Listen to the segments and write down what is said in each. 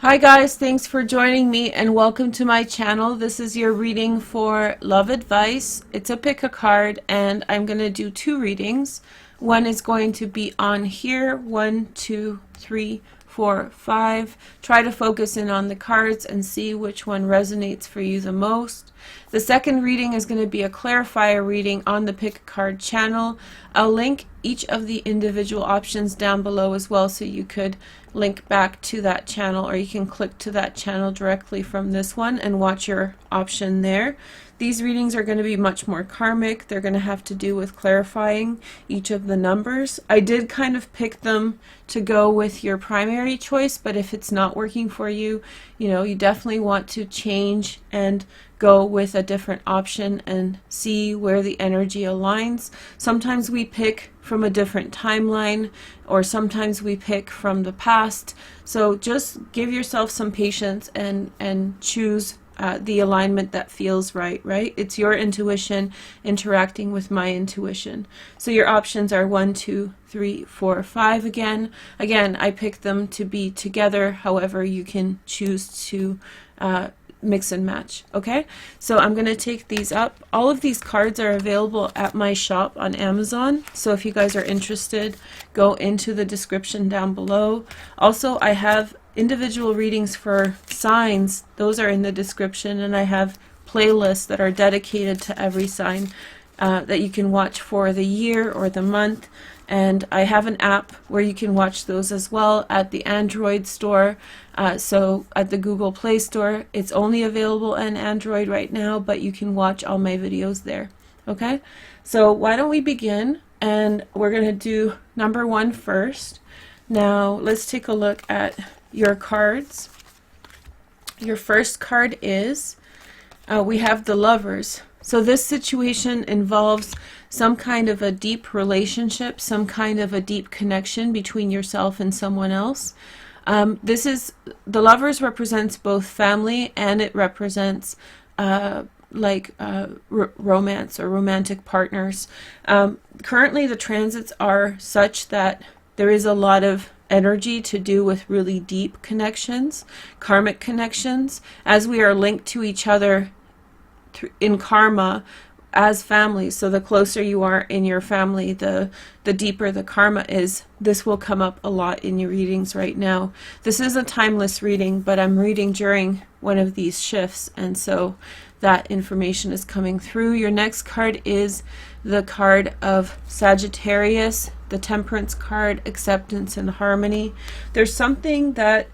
Hi guys, thanks for joining me and welcome to my channel. This is your reading for love advice. It's a pick a card and I'm going to do two readings. One is going to be on here, 1, 2, 3, 4, 5. Try to focus in on the cards and see which one resonates for you the most. The second reading is going to be a clarifier reading on the pick a card channel. I'll link each of the individual options down below as well, so you could link back to that channel, or you can click to that channel directly from this one and watch your option there. These readings are going to be much more karmic. They're going to have to do with clarifying each of the numbers. I did kind of pick them to go with your primary choice, but if it's not working for you, you definitely want to change and go with a different option and see where the energy aligns. Sometimes we pick from a different timeline, or sometimes we pick from the past. So just give yourself some patience and choose the alignment that feels right? It's your intuition interacting with my intuition. So your options are 1, 2, 3, 4, 5 again. Again, I picked them to be together. However, you can choose to mix and match. Okay, so I'm going to take these up. All of these cards are available at my shop on Amazon, so if you guys are interested, go into the description down below. Also, I have individual readings for signs. Those are in the description, and I have playlists that are dedicated to every sign that you can watch for the year or the month. And I have an app where you can watch those as well at the Android store. So at the Google Play Store, it's only available on Android right now, but you can watch all my videos there. Okay, so why don't we begin? And we're going to do number 1 first. Now let's take a look at your cards. Your first card is, we have the Lovers. So this situation involves some kind of a deep relationship, some kind of a deep connection between yourself and someone else. The Lovers represents both family, and it represents romance or romantic partners. Currently the transits are such that there is a lot of energy to do with really deep connections, karmic connections, as we are linked to each other in karma as families. So the closer you are in your family, the deeper the karma is. This will come up a lot in your readings right now. This is a timeless reading, but I'm reading during one of these shifts, and so that information is coming through. Your next card is the card of Sagittarius, the Temperance card, acceptance and harmony. There's something that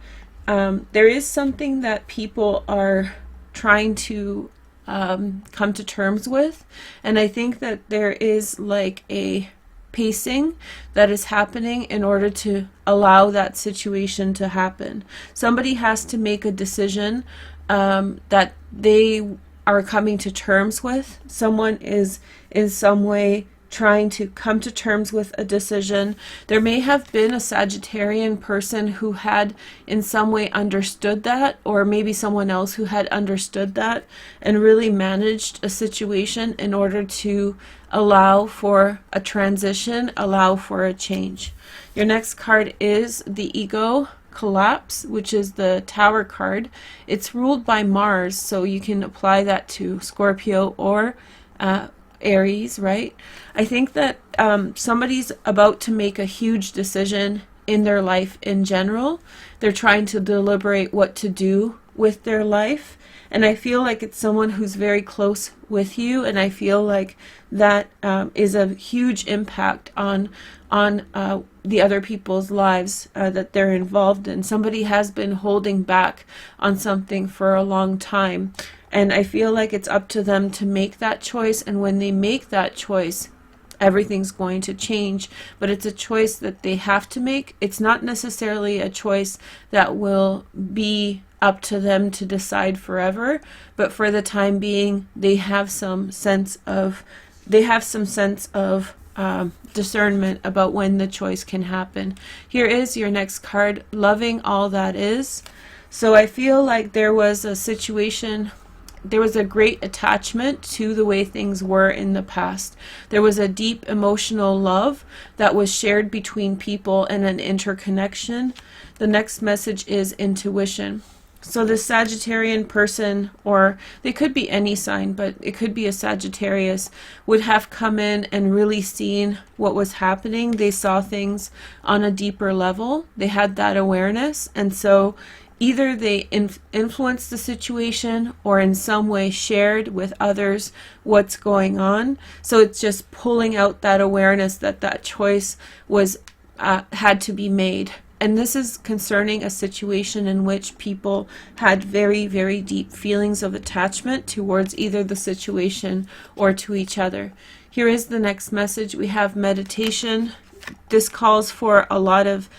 there is something that people are trying to come to terms with, and I think that there is like a pacing that is happening in order to allow that situation to happen. Somebody has to make a decision that they are coming to terms with. Someone is in some way trying to come to terms with a decision. There may have been a Sagittarian person who had in some way understood that, or maybe someone else who had understood that and really managed a situation in order to allow for a transition, allow for a change. Your next card is the Ego Collapse, which is the Tower card. It's ruled by Mars, so you can apply that to Scorpio or Aries, right? I think that somebody's about to make a huge decision in their life in general. They're trying to deliberate what to do with their life, and I feel like it's someone who's very close with you, and I feel like that is a huge impact on the other people's lives that they're involved in. Somebody has been holding back on something for a long time, and I feel like it's up to them to make that choice, and when they make that choice, everything's going to change. But it's a choice that they have to make. It's not necessarily a choice that will be up to them to decide forever, but for the time being, they have some sense of discernment about when the choice can happen. Here is your next card, Loving All That Is. So I feel like there was a situation, there was a great attachment to the way things were in the past. There was a deep emotional love that was shared between people and an interconnection. The next message is intuition. So the Sagittarian person, or they could be any sign, but it could be a Sagittarius, would have come in and really seen what was happening. They saw things on a deeper level. They had that awareness. And so either they influenced the situation or in some way shared with others what's going on. So it's just pulling out that awareness that that choice was had to be made. And this is concerning a situation in which people had very, very deep feelings of attachment towards either the situation or to each other. Here is the next message. We have meditation. This calls for a lot of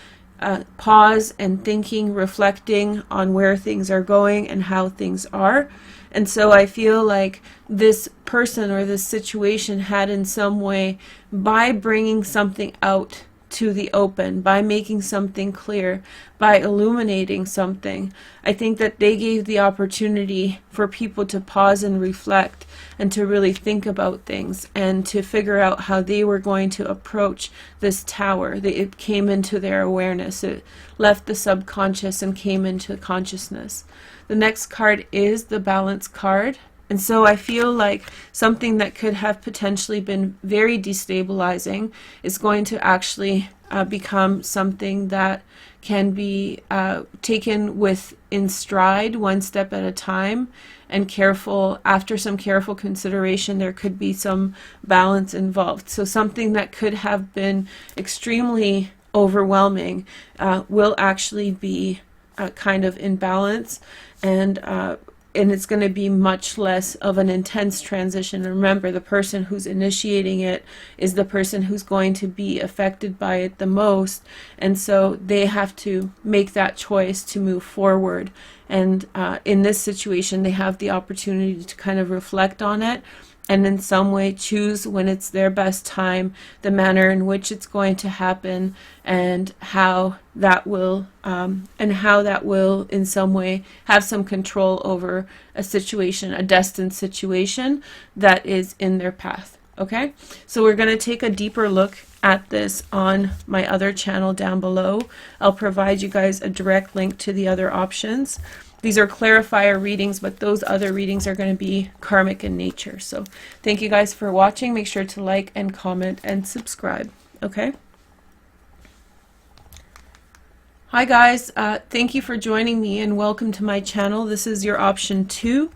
pause and thinking, reflecting on where things are going and how things are. And so I feel like this person or this situation had in some way, by bringing something out to the open, by making something clear, by illuminating something, I think that they gave the opportunity for people to pause and reflect and to really think about things and to figure out how they were going to approach this tower. It came into their awareness. It left the subconscious and came into consciousness. The next card is the Balance card. And so I feel like something that could have potentially been very destabilizing is going to actually become something that can be taken in stride, one step at a time, and after some careful consideration, there could be some balance involved. So something that could have been extremely overwhelming will actually be kind of in balance, and it's going to be much less of an intense transition. And remember, the person who's initiating it is the person who's going to be affected by it the most, and so they have to make that choice to move forward. And in this situation, they have the opportunity to kind of reflect on it and in some way choose, when it's their best time, the manner in which it's going to happen, and how that will in some way have some control over a situation, a destined situation that is in their path. Okay, so we're going to take a deeper look at this on my other channel down below. I'll provide you guys a direct link to the other options. These are clarifier readings, but those other readings are going to be karmic in nature. So thank you guys for watching. Make sure to like and comment and subscribe. Okay? Hi guys, thank you for joining me and welcome to my channel. This is your option 2,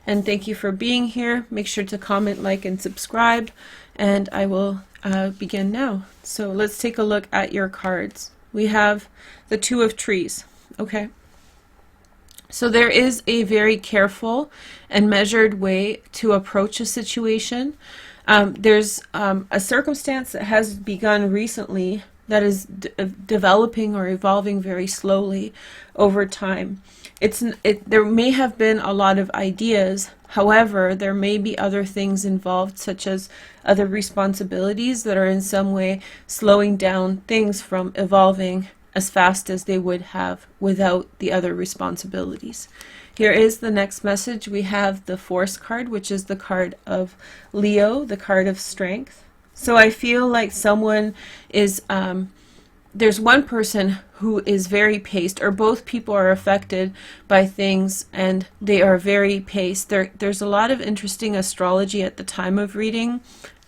and thank you for being here. Make sure to comment, like, and subscribe, and I will begin now. So let's take a look at your cards. We have the Two of Trees. Okay. So there is a very careful and measured way to approach a situation. There's a circumstance that has begun recently that is developing or evolving very slowly over time. There may have been a lot of ideas. However, there may be other things involved, such as other responsibilities that are in some way slowing down things from evolving as fast as they would have without the other responsibilities. Here is the next message. We have the Force card, which is the card of Leo, the card of strength. So I feel like someone is, there's one person who is very paced, or both people are affected by things and they are very paced. There's a lot of interesting astrology at the time of reading.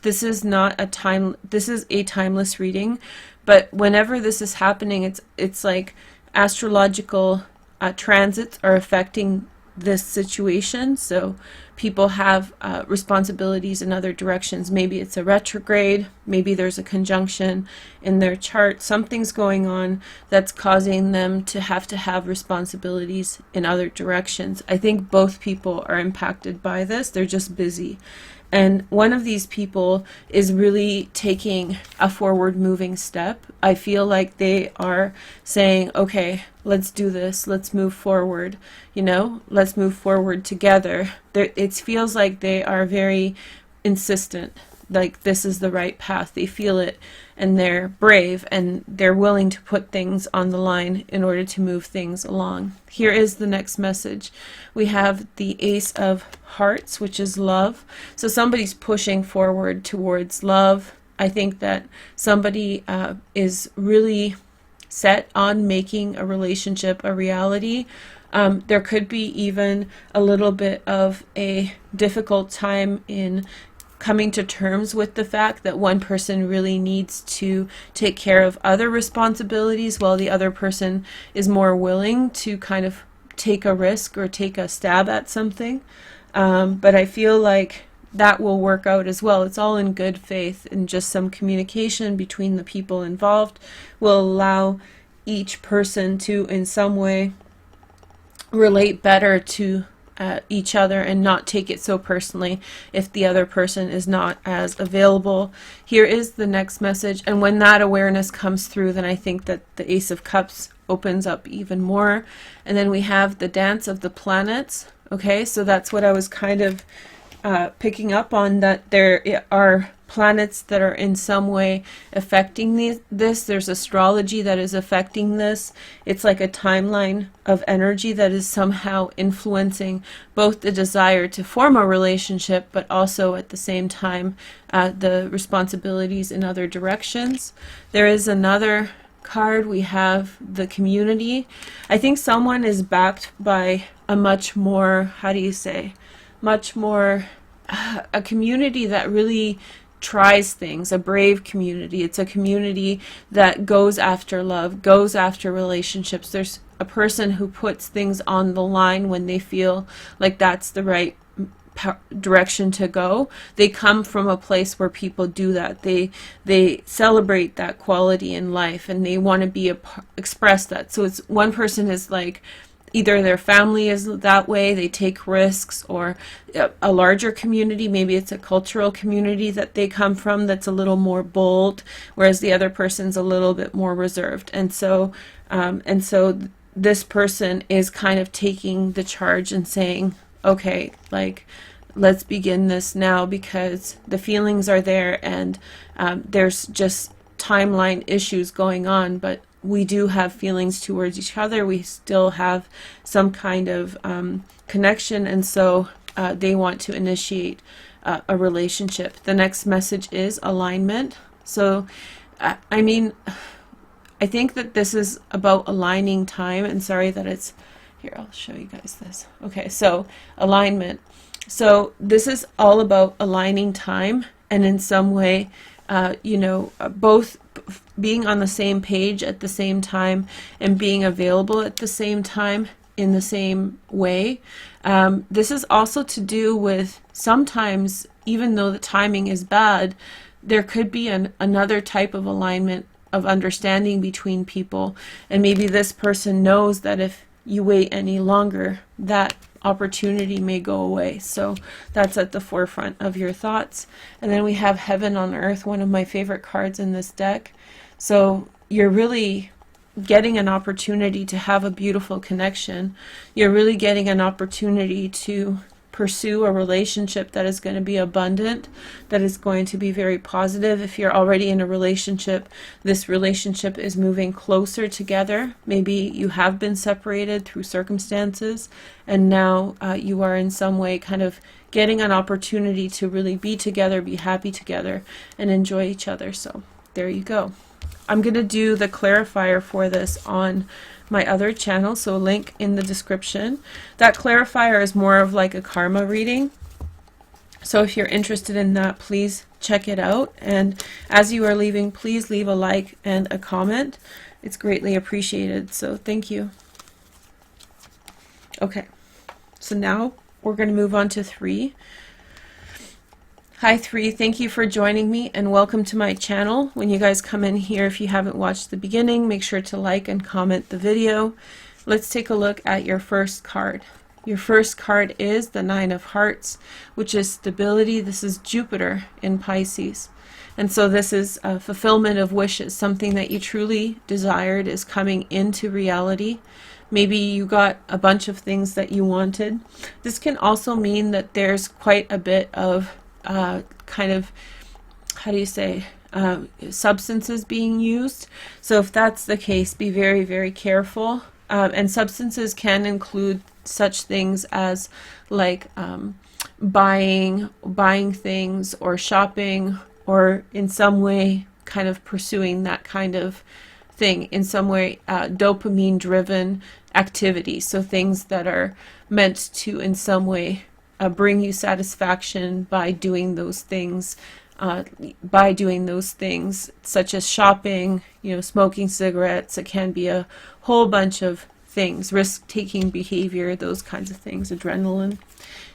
This is a timeless reading. But whenever this is happening, it's like astrological transits are affecting this situation. So people have responsibilities in other directions. Maybe it's a retrograde. Maybe there's a conjunction in their chart. Something's going on that's causing them to have responsibilities in other directions. I think both people are impacted by this. They're just busy. And one of these people is really taking a forward moving step. I feel like they are saying, okay, let's do this. Let's move forward. Let's move forward together. It feels like they are very insistent, like this is the right path. They feel it, and they're brave, and they're willing to put things on the line in order to move things along. Here is the next message. We have the Ace of Hearts, which is love. So somebody's pushing forward towards love. I think that somebody is really set on making a relationship a reality. There could be even a little bit of a difficult time in coming to terms with the fact that one person really needs to take care of other responsibilities while the other person is more willing to kind of take a risk or take a stab at something. But I feel like that will work out as well. It's all in good faith, and just some communication between the people involved will allow each person to in some way relate better to each other and not take it so personally if the other person is not as available. Here is the next message, and when that awareness comes through, then I think that the Ace of Cups opens up even more. And then we have the Dance of the Planets. Okay, so that's what I was kind of picking up on, that there are planets that are in some way affecting this. There's astrology that is affecting this. It's like a timeline of energy that is somehow influencing both the desire to form a relationship, but also at the same time the responsibilities in other directions. There is another card. We have the Community. I think someone is backed by a much more, how do you say, much more a community that really tries things, a brave community. It's a community that goes after love, goes after relationships. There's a person who puts things on the line when they feel like that's the right direction to go. They come from a place where people do that. They celebrate that quality in life, and they want to be express that. So it's one person is like, either their family is that way, they take risks, or a larger community, maybe it's a cultural community that they come from that's a little more bold, whereas the other person's a little bit more reserved. And so this person is kind of taking the charge and saying, okay, like, let's begin this now, because the feelings are there, and there's just timeline issues going on, but we do have feelings towards each other. We still have some kind of connection, and so they want to initiate a relationship. The next message is alignment. So, I mean, I think that this is about aligning time, and sorry that it's here, I'll show you guys this. Okay, so alignment. So this is all about aligning time, and in some way, both being on the same page at the same time and being available at the same time in the same way. This is also to do with sometimes, even though the timing is bad, there could be another type of alignment of understanding between people. And maybe this person knows that if you wait any longer, that opportunity may go away. So that's at the forefront of your thoughts. And then we have Heaven on Earth, one of my favorite cards in this deck. So you're really getting an opportunity to have a beautiful connection. You're really getting an opportunity to pursue a relationship that is going to be abundant, that is going to be very positive. If you're already in a relationship, this relationship is moving closer together. Maybe you have been separated through circumstances, and now you are in some way kind of getting an opportunity to really be together, be happy together, and enjoy each other. So there you go. I'm going to do the clarifier for this on my other channel, so link in the description. That clarifier is more of like a karma reading. So if you're interested in that, please check it out. And as you are leaving, please leave a like and a comment. It's greatly appreciated. So thank you. Okay, so now we're going to move on to 3. Hi 3, thank you for joining me and welcome to my channel. When you guys come in here, if you haven't watched the beginning, make sure to like and comment the video. Let's take a look at your first card. Your first card is the 9 of Hearts, which is stability. This is Jupiter in Pisces. And so this is a fulfillment of wishes. Something that you truly desired is coming into reality. Maybe you got a bunch of things that you wanted. This can also mean that there's quite a bit of kind of, how do you say, substances being used. So if that's the case, be very, very careful. And substances can include such things as like buying things or shopping, or in some way kind of pursuing that kind of thing in some way, dopamine driven activities. So things that are meant to in some way bring you satisfaction by doing those things, such as shopping, smoking cigarettes. It can be a whole bunch of things, risk-taking behavior, those kinds of things, adrenaline.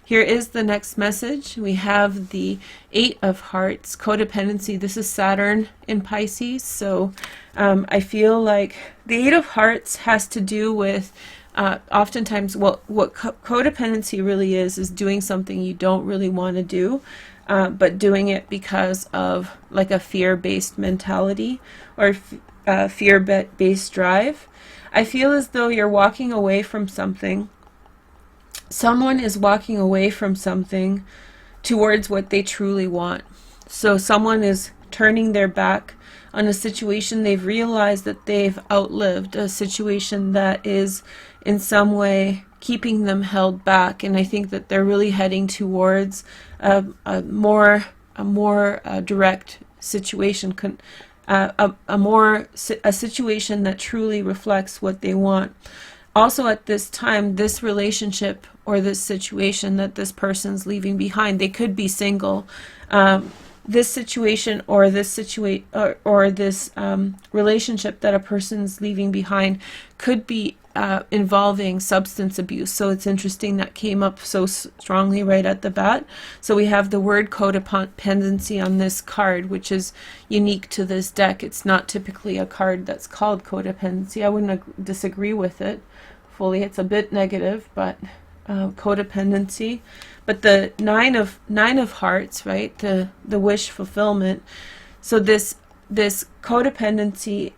Here is the next message. We have the 8 of Hearts, codependency. This is Saturn in Pisces. So I feel like the 8 of Hearts has to do with oftentimes what codependency really is doing something you don't really want to do, but doing it because of like a fear-based mentality or fear-based drive. I feel as though you're walking away from something. Someone is walking away from something towards what they truly want. So someone is turning their back on a situation they've realized that they've outlived, a situation that is in some way keeping them held back. And I think that they're really heading towards a more direct situation, a situation that truly reflects what they want. Also at this time, this relationship or this situation that this person's leaving behind, they could be single. This situation or this relationship that a person's leaving behind could be involving substance abuse. So it's interesting that came up so strongly right at the bat. So we have the word codependency on this card, which is unique to this deck. It's not typically a card that's called codependency. I wouldn't disagree with it fully. It's a bit negative, but codependency. But the nine of hearts, right? The wish fulfillment. So this codependency,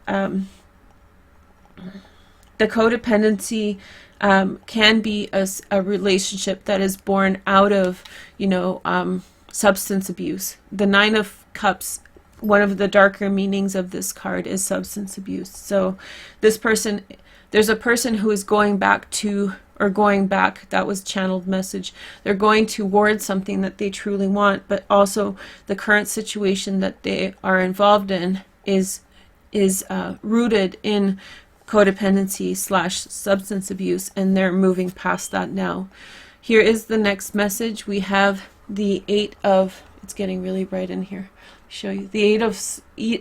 the codependency can be a relationship that is born out of, substance abuse. The 9 of Cups, one of the darker meanings of this card is substance abuse. So this person, there's a person who is going back, that was channeled message. They're going towards something that they truly want, but also the current situation that they are involved in is rooted in codependency / substance abuse, and they're moving past that now. Here is the next message. We have the 8 of, it's getting really bright in here. Show you the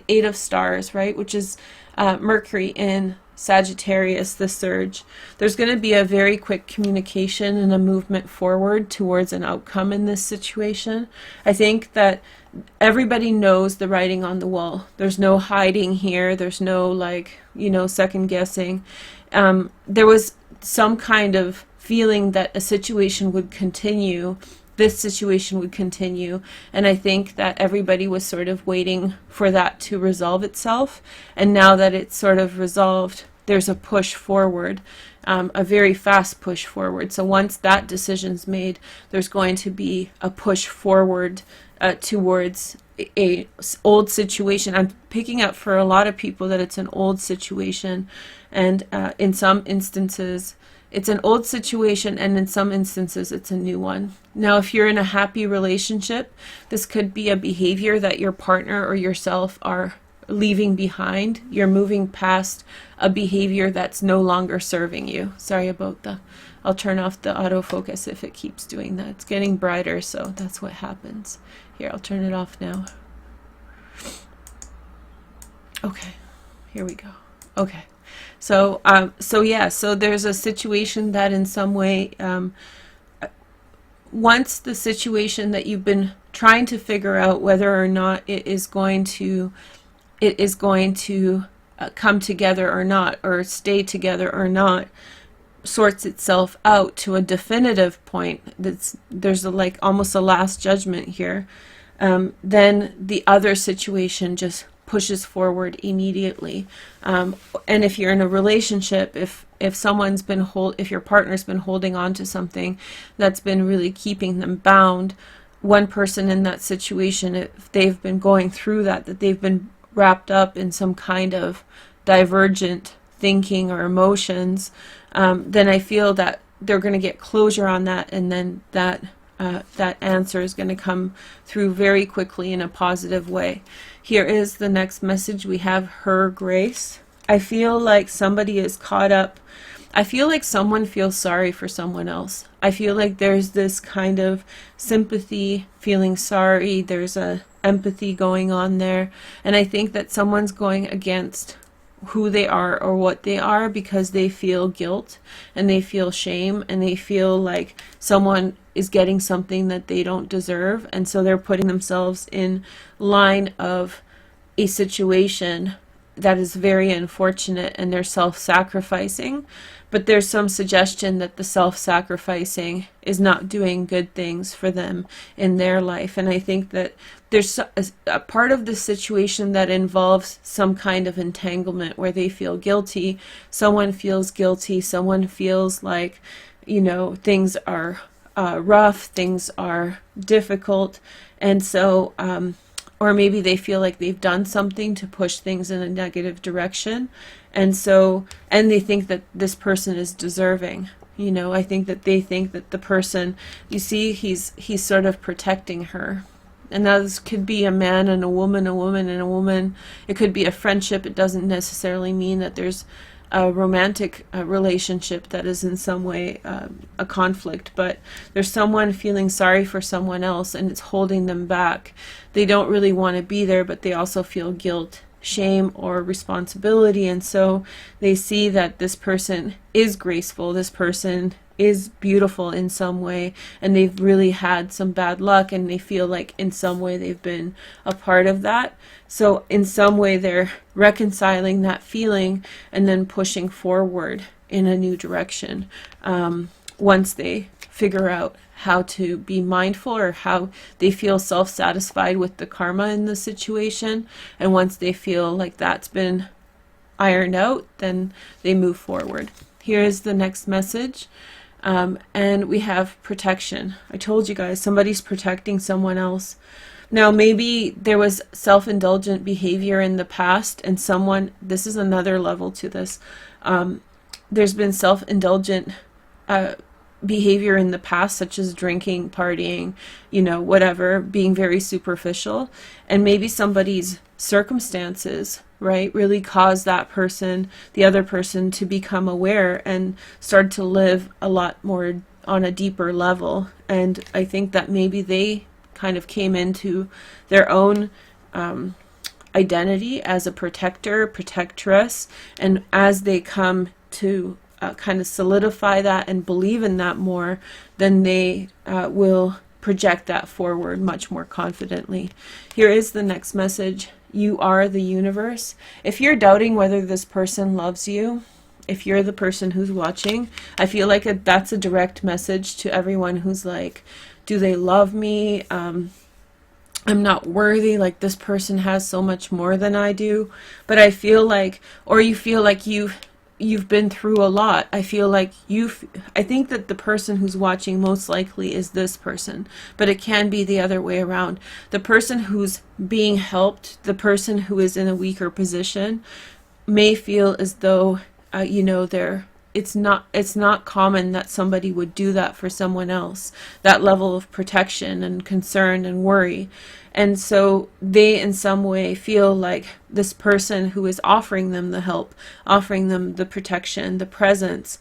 8 of stars, right, which is Mercury in Sagittarius, the surge. There's going to be a very quick communication and a movement forward towards an outcome in this situation. I think that everybody knows the writing on the wall. There's no hiding here. There's no second guessing. There was some kind of feeling that a situation would continue. This situation would continue, and I think that everybody was sort of waiting for that to resolve itself, and now that it's sort of resolved, there's a push forward, a very fast push forward. So once that decision's made, there's going to be a push forward towards a old situation. I'm picking up for a lot of people that it's an old situation, and in some instances it's an old situation, and in some instances it's a new one. Now, if you're in a happy relationship, this could be a behavior that your partner or yourself are leaving behind. You're moving past a behavior that's no longer serving you. Sorry about that. I'll turn off the autofocus if it keeps doing that. It's getting brighter, so that's what happens. Here, I'll turn it off now. Okay, here we go. Okay. So there's a situation that in some way, once the situation that you've been trying to figure out whether or not it is going to come together or not, or stay together or not, sorts itself out to a definitive point, there's almost a last judgment here, then the other situation just pushes forward immediately. And if you're in a relationship, if your partner's been holding on to something that's been really keeping them bound, one person in that situation, if they've been going through that they've been wrapped up in some kind of divergent thinking or emotions, then I feel that they're going to get closure on that, and then that answer is going to come through very quickly in a positive way. Here is the next message. We have Her Grace. I feel like somebody is caught up. I feel like someone feels sorry for someone else. I feel like there's this kind of sympathy, feeling sorry. There's a empathy going on there. And I think that someone's going against who they are or what they are because they feel guilt and they feel shame and they feel like someone is getting something that they don't deserve. And so they're putting themselves in line of a situation that is very unfortunate, and they're self-sacrificing, but there's some suggestion that the self-sacrificing is not doing good things for them in their life. And I think that there's a part of the situation that involves some kind of entanglement where they feel guilty, someone feels guilty, someone feels like, you know, things are rough, things are difficult, and so or maybe they feel like they've done something to push things in a negative direction. And so, and they think that this person is deserving. You know, I think that they think that the person, you see, he's sort of protecting her. And that could be a man and a woman, a woman and a woman. It could be a friendship. It doesn't necessarily mean that there's a romantic relationship that is in some way a conflict, but there's someone feeling sorry for someone else and it's holding them back. They don't really want to be there, but they also feel guilt, shame, or responsibility, and so they see that this person is graceful, this person is beautiful in some way, and they've really had some bad luck, and they feel like in some way they've been a part of that. So in some way they're reconciling that feeling and then pushing forward in a new direction once they figure out how to be mindful, or how they feel self-satisfied with the karma in the situation. And once they feel like that's been ironed out, then they move forward. Here is the next message. And we have protection. I told you guys, somebody's protecting someone else. Now, maybe there was self-indulgent behavior in the past, and someone, this is another level to this, there's been self-indulgent behavior in the past, such as drinking, partying, you know, whatever, being very superficial. And maybe somebody's circumstances, right, really caused that person, the other person, to become aware and start to live a lot more on a deeper level. And I think that maybe they kind of came into their own identity as a protector, protectress, and as they come to kind of solidify that and believe in that more, then they will project that forward much more confidently. Here is the next message. You are the universe. If you're doubting whether this person loves you, if you're the person who's watching, I feel like that's a direct message to everyone who's like, do they love me? I'm not worthy, like this person has so much more than I do. But I feel like, or you feel like you've been through a lot. I feel like I think that the person who's watching most likely is this person, but it can be the other way around. The person who's being helped, the person who is in a weaker position, may feel as though you know, it's not common that somebody would do that for someone else, that level of protection and concern and worry. And so they in some way feel like this person who is offering them the help, offering them the protection, the presence,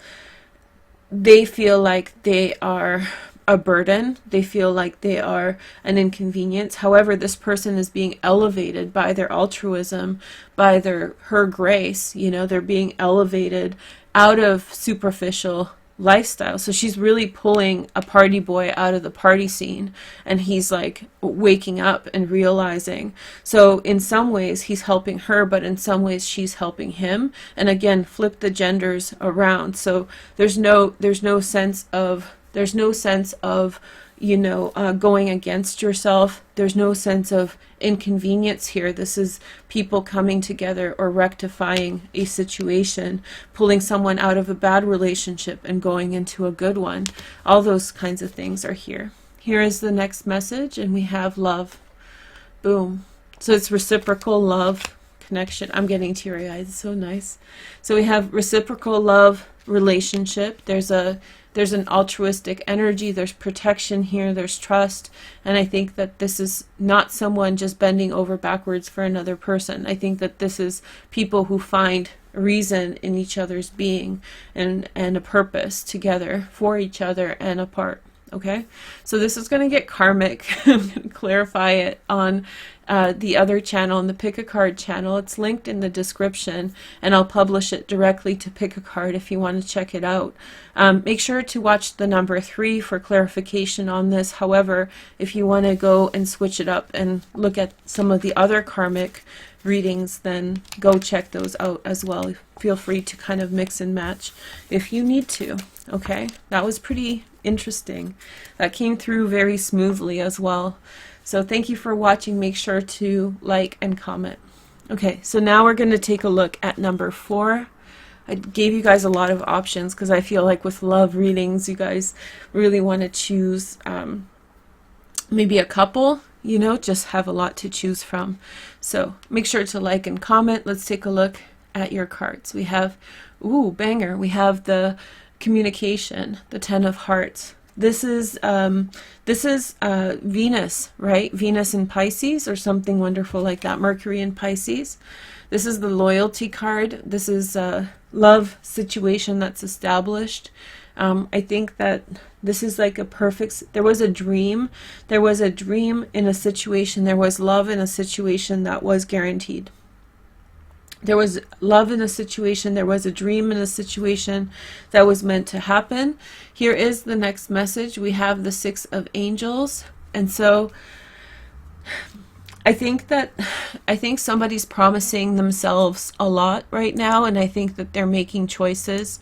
they feel like they are a burden. They feel like they are an inconvenience. However, this person is being elevated by their altruism, by her grace. You know, they're being elevated out of superficial lifestyle. So she's really pulling a party boy out of the party scene, and he's like waking up and realizing. So in some ways he's helping her, but in some ways she's helping him. And again, flip the genders around. So there's no sense of you know, going against yourself. There's no sense of inconvenience here. This is people coming together or rectifying a situation, pulling someone out of a bad relationship and going into a good one. All those kinds of things are here. Here is the next message, and we have love. Boom. So it's reciprocal love, connection. I'm getting teary-eyed. It's so nice. So we have reciprocal love, relationship. There's a there's an altruistic energy, there's protection here, there's trust, and I think that this is not someone just bending over backwards for another person. I think that this is people who find reason in each other's being and a purpose together for each other and apart. Okay, so this is going to get karmic. I'm going to clarify it on the other channel, in the Pick a Card channel. It's linked in the description, and I'll publish it directly to Pick a Card if you want to check it out. Make sure to watch the number 3 for clarification on this. However, if you want to go and switch it up and look at some of the other karmic readings, then go check those out as well. Feel free to kind of mix and match if you need to. Okay, that was pretty interesting. That came through very smoothly as well. So thank you for watching. Make sure to like and comment. Okay, so now we're going to take a look at number 4. I gave you guys a lot of options because I feel like with love readings, you guys really want to choose maybe a couple, you know, just have a lot to choose from. So make sure to like and comment. Let's take a look at your cards. We have, ooh, banger. We have the communication, the 10 of Hearts. This is Venus, right? Venus in Pisces or something wonderful like that. Mercury in Pisces. This is the loyalty card. This is a love situation that's established. I think that this is like a perfect, there was a dream in a situation, there was love in a situation that was guaranteed. There was love in a situation, there was a dream in a situation that was meant to happen. Here is the next message. We have the 6 of Angels. And so I think somebody's promising themselves a lot right now, and I think that they're making choices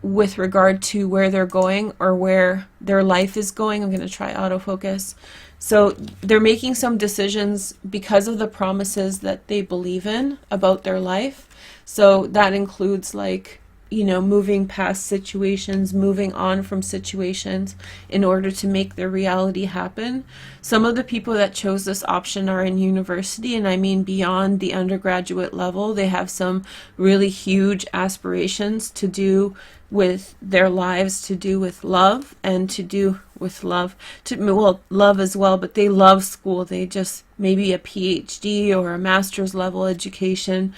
with regard to where they're going or where their life is going. I'm going to try autofocus. So they're making some decisions because of the promises that they believe in about their life. So that includes, like, you know, moving past situations, moving on from situations in order to make their reality happen. Some of the people that chose this option are in university, and I mean beyond the undergraduate level. They have some really huge aspirations to do with their lives, to do with love, and to do with love, well, love as well, but they love school. They just, maybe a PhD or a master's level education.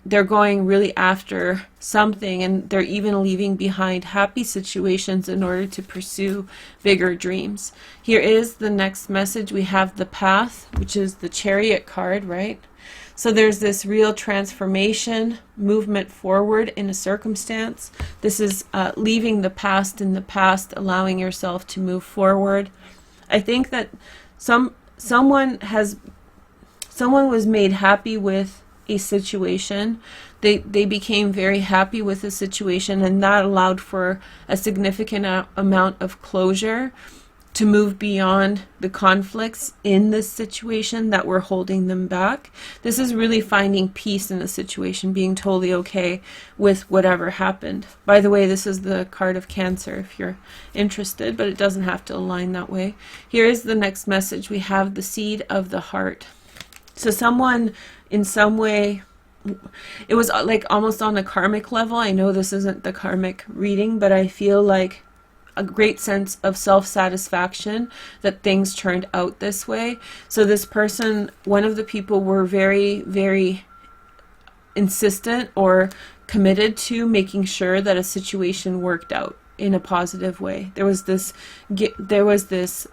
They're going really after something, and they're even leaving behind happy situations in order to pursue bigger dreams. Here is the next message. We have the Path, which is the Chariot card, right? So there's this real transformation, movement forward in a circumstance. This is leaving the past in the past, allowing yourself to move forward. I think that someone was made happy with a situation. They became very happy with the situation, and that allowed for a significant amount of closure to move beyond the conflicts in this situation that were holding them back. This is really finding peace in the situation, being totally okay with whatever happened. By the way, this is the card of Cancer if you're interested, but it doesn't have to align that way. Here is the next message. We have the Seed of the Heart. So someone in some way, it was like almost on a karmic level. I know this isn't the karmic reading, but I feel like a great sense of self-satisfaction that things turned out this way. So this person, one of the people, were very, very insistent or committed to making sure that a situation worked out in a positive way. There was this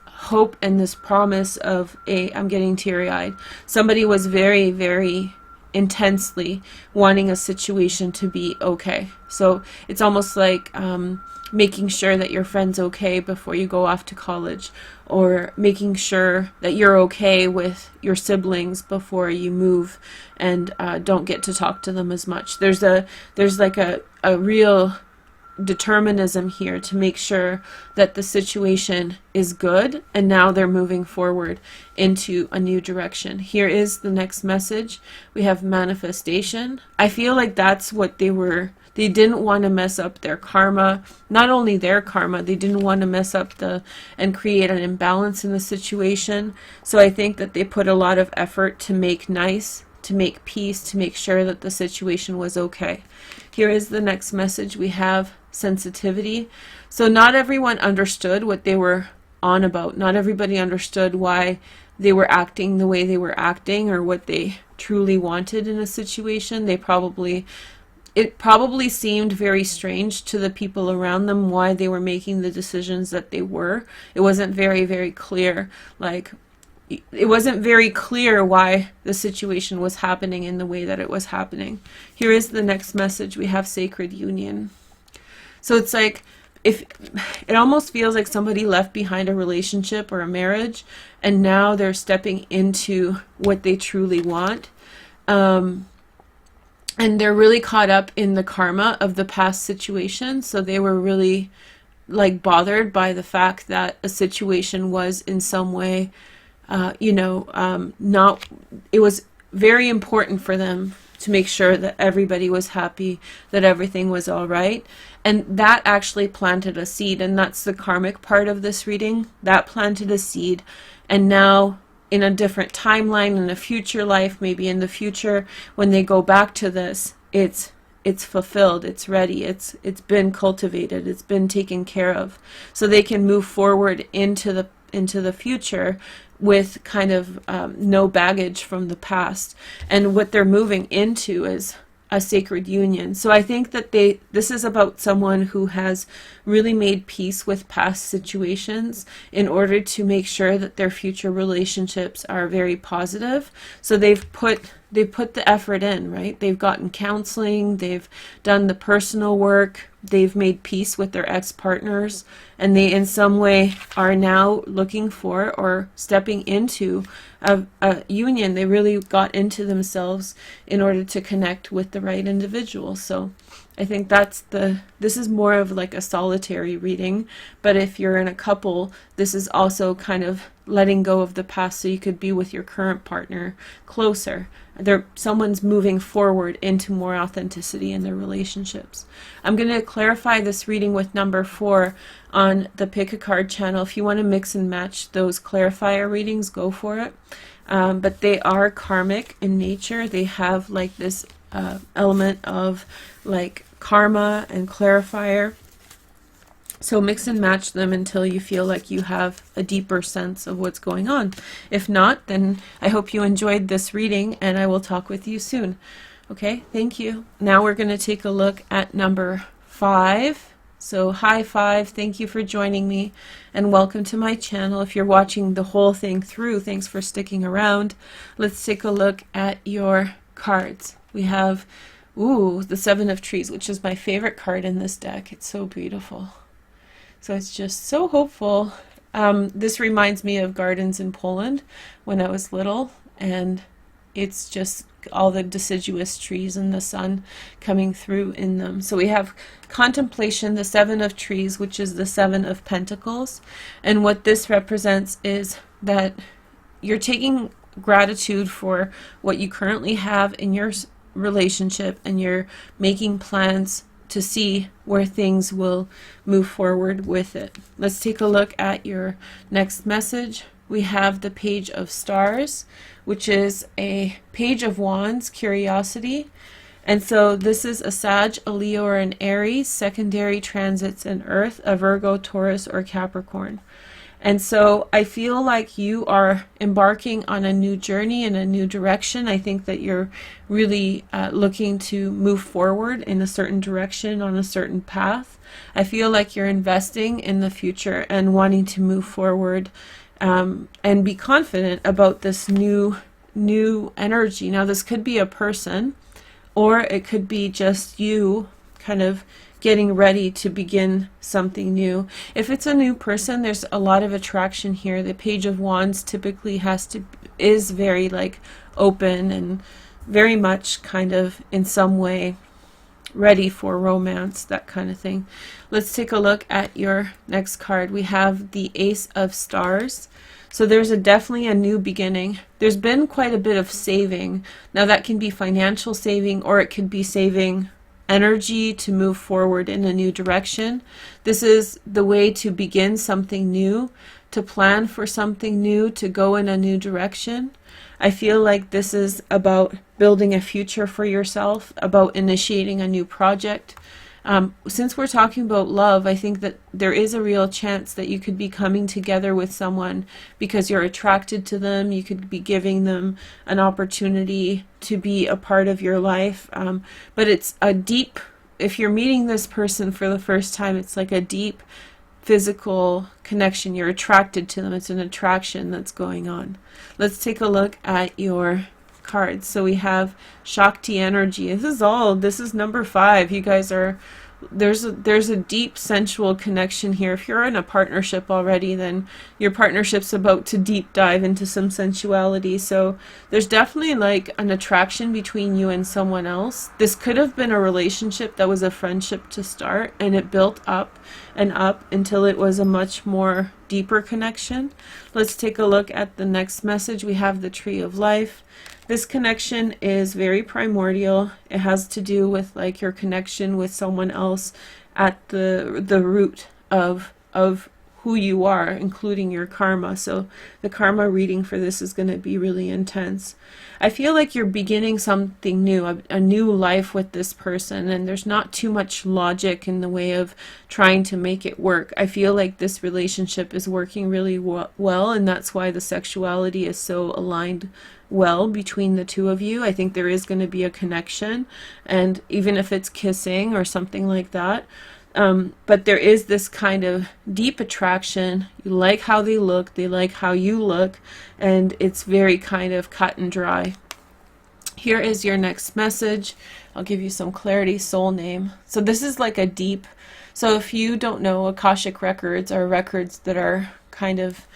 hope and this promise of I'm getting teary-eyed. Somebody was very, very intensely wanting a situation to be okay. So it's almost like making sure that your friend's okay before you go off to college, or making sure that you're okay with your siblings before you move and don't get to talk to them as much. There's like a real determinism here to make sure that the situation is good, and now they're moving forward into a new direction. Here is the next message. We have manifestation. I feel like that's what they didn't want to mess up their karma. Not only their karma, they didn't want to mess up and create an imbalance in the situation. So I think that they put a lot of effort to make nice, to make peace, to make sure that the situation was okay. Here is the next message. We have sensitivity. So not everyone understood what they were on about. Not everybody understood why they were acting the way they were acting, or what they truly wanted in a situation. It probably seemed very strange to the people around them why they were making the decisions that they were. It wasn't very, very clear. Like, it wasn't very clear why the situation was happening in the way that it was happening. Here is the next message. We have sacred union. So it's like, if it almost feels like somebody left behind a relationship or a marriage, and now they're stepping into what they truly want. And they're really caught up in the karma of the past situation. So they were really like bothered by the fact that a situation was in some way, not, it was very important for them to make sure that everybody was happy, that everything was all right. And that actually planted a seed, and that's the karmic part of this reading. That planted a seed, and now in a different timeline, in a future life, maybe in the future, when they go back to this, it's fulfilled, it's ready, it's been cultivated, it's been taken care of. So they can move forward into the future with kind of no baggage from the past. And what they're moving into is a sacred union. So I think that this is about someone who has really made peace with past situations in order to make sure that their future relationships are very positive. So they've put the effort in, right? They've gotten counseling, they've done the personal work, they've made peace with their ex-partners, and they in some way are now looking for or stepping into a union. They really got into themselves in order to connect with the right individual. So I think this is more of like a solitary reading, but if you're in a couple, this is also kind of letting go of the past so you could be with your current partner closer. Someone's moving forward into more authenticity in their relationships. I'm going to clarify this reading with number 4 on the Pick a Card channel. If you want to mix and match those clarifier readings, go for it. But they are karmic in nature. They have like this element of like karma and clarifier. So mix and match them until you feel like you have a deeper sense of what's going on. If not, then I hope you enjoyed this reading, and I will talk with you soon. Okay, thank you. Now we're going to take a look at number 5. So high 5, thank you for joining me, and welcome to my channel. If you're watching the whole thing through, thanks for sticking around. Let's take a look at your cards. We have, the 7 of Trees, which is my favorite card in this deck. It's so beautiful. So it's just so hopeful. This reminds me of gardens in Poland when I was little, and it's just all the deciduous trees and the sun coming through in them. So we have contemplation, the 7 of Trees, which is the 7 of Pentacles. And what this represents is that you're taking gratitude for what you currently have in your relationship, and you're making plans to see where things will move forward with it. Let's take a look at your next message. We have the Page of Stars, which is a Page of Wands, curiosity. And so this is a Sag, a Leo, or an Aries, secondary transits in Earth, a Virgo, Taurus, or Capricorn. And so I feel like you are embarking on a new journey in a new direction. I think that you're really looking to move forward in a certain direction, on a certain path. I feel like you're investing in the future and wanting to move forward and be confident about this new energy. Now, this could be a person, or it could be just you kind of getting ready to begin something new. If it's a new person, there's a lot of attraction here. The Page of Wands typically is very like open and very much kind of in some way ready for romance, that kind of thing. Let's take a look at your next card. We have the Ace of Stars. So there's definitely a new beginning. There's been quite a bit of saving. Now that can be financial saving, or it could be saving energy to move forward in a new direction. This is the way to begin something new, to plan for something new, to go in a new direction. I feel like this is about building a future for yourself, about initiating a new project. Since we're talking about love, I think that there is a real chance that you could be coming together with someone because you're attracted to them. You could be giving them an opportunity to be a part of your life. But it's a deep, if you're meeting this person for the first time, it's like a deep physical connection. You're attracted to them. It's an attraction that's going on. Let's take a look at your cards. So we have Shakti energy. This is number 5. You guys are, there's a deep sensual connection here. If you're in a partnership already, then your partnership's about to deep dive into some sensuality. So there's definitely like an attraction between you and someone else. This could have been a relationship that was a friendship to start, and it built up and up until it was a much more deeper connection. Let's take a look at the next message. We have the Tree of Life. This connection is very primordial. It has to do with like your connection with someone else at the root of who you are, including your karma. So the karma reading for this is going to be really intense. I feel like you're beginning something new, a new life with this person, and there's not too much logic in the way of trying to make it work. I feel like this relationship is working really well, and that's why the sexuality is so aligned well between the two of you. I think there is going to be a connection, and even if it's kissing or something like that, but there is this kind of deep attraction. You like how they look, they like how you look, and it's very kind of cut and dry. Here is your next message. I'll give you some clarity. Soul name. So this is like a deep, so if you don't know, Akashic records are records that are kind of,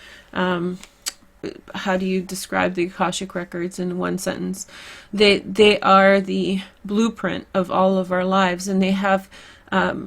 how do you describe the Akashic records in one sentence? They are the blueprint of all of our lives, and they have,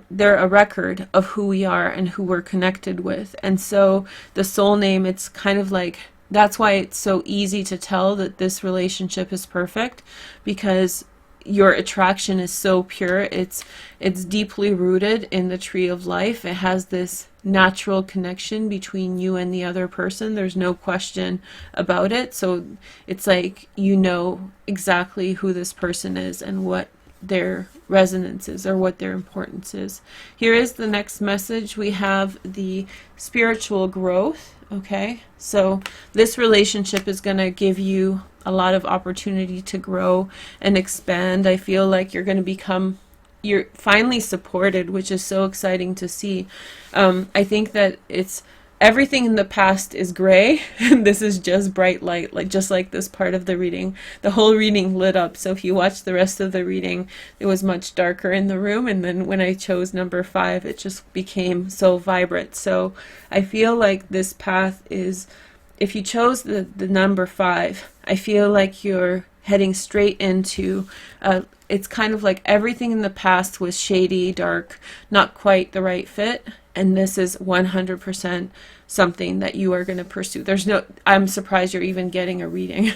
they're a record of who we are and who we're connected with. And so the soul name, it's kind of like, that's why it's so easy to tell that this relationship is perfect, because your attraction is so pure. It's deeply rooted in the Tree of Life. It has this natural connection between you and the other person. There's no question about it. So it's like you know exactly who this person is and what their resonance is or what their importance is. Here is the next message. We have the spiritual growth. Okay, so this relationship is going to give you a lot of opportunity to grow and expand. I feel like you're going to become, you're finally supported, which is so exciting to see. I think that it's, everything in the past is gray, and this is just bright light, like just like this part of the reading. The whole reading lit up, so if you watch the rest of the reading, it was much darker in the room, and then when I chose number 5, it just became so vibrant. So I feel like this path is, if you chose the number 5, I feel like you're heading straight into, it's kind of like everything in the past was shady, dark, not quite the right fit, and this is 100% something that you are going to pursue. There's no, I'm surprised you're even getting a reading.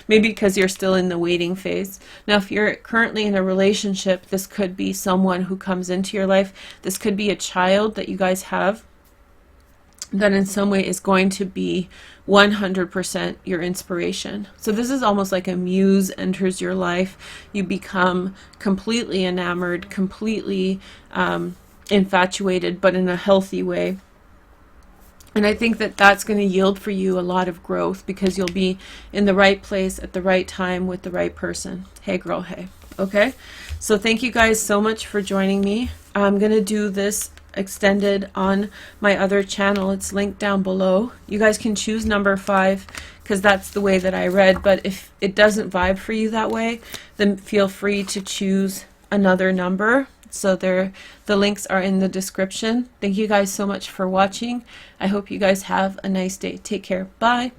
Maybe because you're still in the waiting phase. Now, if you're currently in a relationship, this could be someone who comes into your life. This could be a child that you guys have that in some way is going to be 100% your inspiration. So this is almost like a muse enters your life. You become completely enamored, completely infatuated, but in a healthy way. And I think that that's going to yield for you a lot of growth, because you'll be in the right place at the right time with the right person. Hey girl, hey. Okay, so thank you guys so much for joining me. I'm going to do this extended on my other channel. It's linked down below. You guys can choose number 5 because that's the way that I read, but if it doesn't vibe for you that way, then feel free to choose another number. So the links are in the description. Thank you guys so much for watching. I hope you guys have a nice day. Take care. Bye.